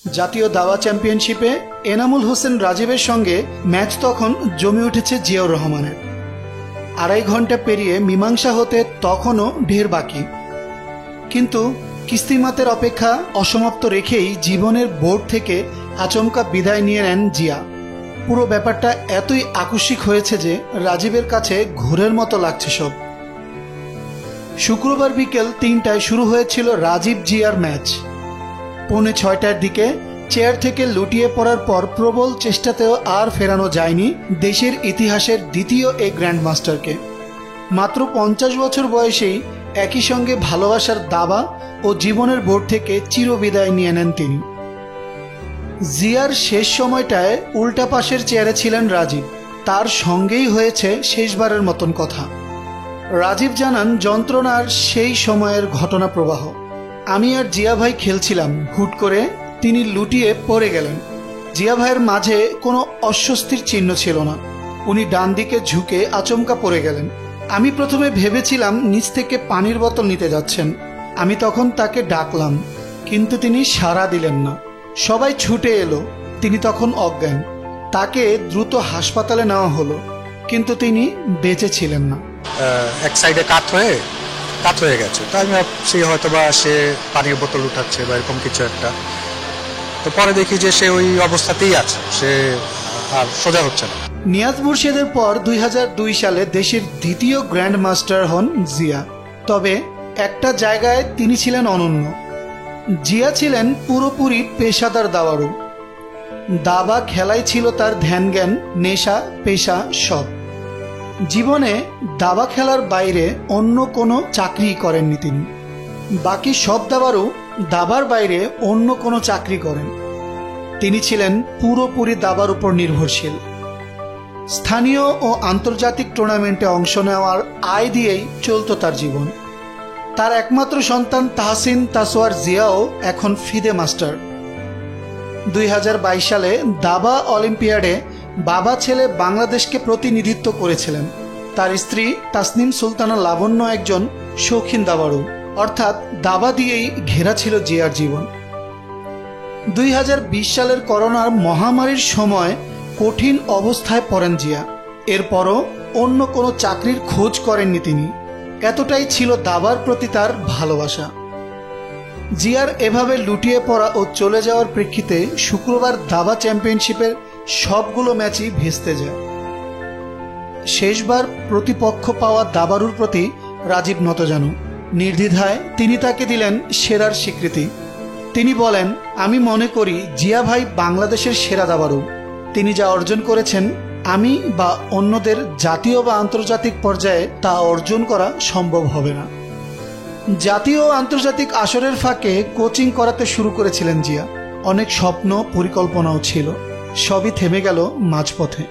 জাতীয় দাবা চ্যাম্পিয়নশিপে এনামুল হোসেন রাজীবের সঙ্গে ম্যাচ তখন জমে উঠেছে জিয়াউর রহমানের। 2.5 ঘন্টা পেরিয়ে মীমাংসা হতে তখনও ঢের বাকি, কিন্তু কিস্তিমাতের অপেক্ষা অসমাপ্ত রেখেই জীবনের বোর্ড থেকে আচমকা বিদায় নিয়ে নেন জিয়া। পুরো ব্যাপারটা এতই আকস্মিক হয়েছে যে রাজীবের কাছে ঘোরের মতো লাগছে সব। শুক্রবার বিকেল 3টায় শুরু হয়েছিল রাজীব জিয়ার ম্যাচ। 5:45টার দিকে চেয়ার থেকে লুটিয়ে পড়ার পর প্রবল চেষ্টাতেও আর ফেরানো যায়নি দেশের ইতিহাসের দ্বিতীয় এই গ্র্যান্ডমাস্টারকে। মাত্র 50 বছর বয়সেই একই সঙ্গে ভালোবাসার দাবা ও জীবনের বোর্ড থেকে চিরবিদায় নিয়ে নেন তিনি। জিয়ার শেষ সময়টায় উল্টা পাশের চেয়ারে ছিলেন রাজীব। তার সঙ্গেই হয়েছে শেষবারের মতন কথা। রাজীব জানান যন্ত্রণার সেই সময়ের ঘটনা প্রবাহ। আমি আর জিয়া ভাই খেলছিলাম, হুট করে তিনি লুটিয়ে পড়ে গেলেন। জিয়া ভাইয়ের মাঝে কোনো অস্বস্তির চিহ্ন ছিল না। উনি ডান দিকে ঝুঁকে আচমকা পড়ে গেলেন। আমি প্রথমে ভেবেছিলাম নিচ থেকে পানির বোতল নিতে যাচ্ছেন। আমি তখন তাকে ডাকলাম, কিন্তু তিনি সাড়া দিলেন না। সবাই ছুটে এলো। তিনি তখন অজ্ঞান। তাকে দ্রুত হাসপাতালে নেওয়া হলো, কিন্তু তিনি বেঁচে ছিলেন না। এক সাইডে কাত হয়ে গেছে। তো আমি ভাবছি হয়তো বা সে পানির বোতল উঠাচ্ছে বা এরকম কিছু একটা। তো পরে দেখি যে সে ওই অবস্থাতেই আছে, সে আর সোজা হচ্ছে না। নিয়াজ মুর্শেদের পর 2002 সালে দেশের দ্বিতীয় গ্র্যান্ড মাস্টার হন জিয়া। তবে একটা জায়গায় তিনি ছিলেন অনন্য। জিয়া ছিলেন পুরোপুরি পেশাদার দাবাড়ু। দাবা খেলাই ছিল তার ধ্যান জ্ঞান, নেশা, পেশা সব। জীবনে দাবা খেলার বাইরে অন্য কোনো চাকরি করেননি তিনি। বাকি সব দাবাড়ু দাবার বাইরে অন্য কোনো চাকরি করেন। তিনি ছিলেন পুরোপুরি দাবার উপর নির্ভরশীল। স্থানীয় ও আন্তর্জাতিক টুর্নামেন্টে অংশ নেওয়ার আয় দিয়েই চলত তার জীবন। তার একমাত্র সন্তান তাহসিন তাসওয়ার জিয়াও এখন ফিদে মাস্টার। 2022 সালে দাবা অলিম্পিয়াডে বাবা ছেলে বাংলাদেশকে প্রতিনিধিত্ব করেছিলেন। তার স্ত্রী তাসনিম সুলতানা লাবণ্য একজন শৌখিন দাবাড়ু, অর্থাৎ দাবা দিয়েই ঘেরা ছিল জিয়ার জীবন। 2020 সালের করোনার মহামারীর সময় কঠিন অবস্থায় পড়েন জিয়া। এরপরও অন্য কোনো চাকরির খোঁজ করেননি তিনি। এতটাই ছিল দাবার প্রতি তার ভালোবাসা। জিয়ার এভাবে লুটিয়ে পড়া ও চলে যাওয়ার প্রেক্ষিতে শুক্রবার দাবা চ্যাম্পিয়নশিপের সবগুলো ম্যাচই ভেস্তে যায়। শেষবার প্রতিপক্ষ পাওয়া দাবাড়ুর প্রতি রাজীব নতজানু। নির্দ্বিধায় তিনি তাকে দিলেন সেরার স্বীকৃতি। তিনি বলেন, আমি মনে করি জিয়া ভাই বাংলাদেশের সেরা দাবাড়ু। তিনি যা অর্জন করেছেন আমি বা অন্যদের জাতীয় বা আন্তর্জাতিক পর্যায়ে তা অর্জন করা সম্ভব হবে না। জাতীয় ও আন্তর্জাতিক আসরের ফাঁকে কোচিং করাতে শুরু করেছিলেন জিয়া। অনেক স্বপ্ন, পরিকল্পনাও ছিল। সবই থেমে গেল মাঝপথে।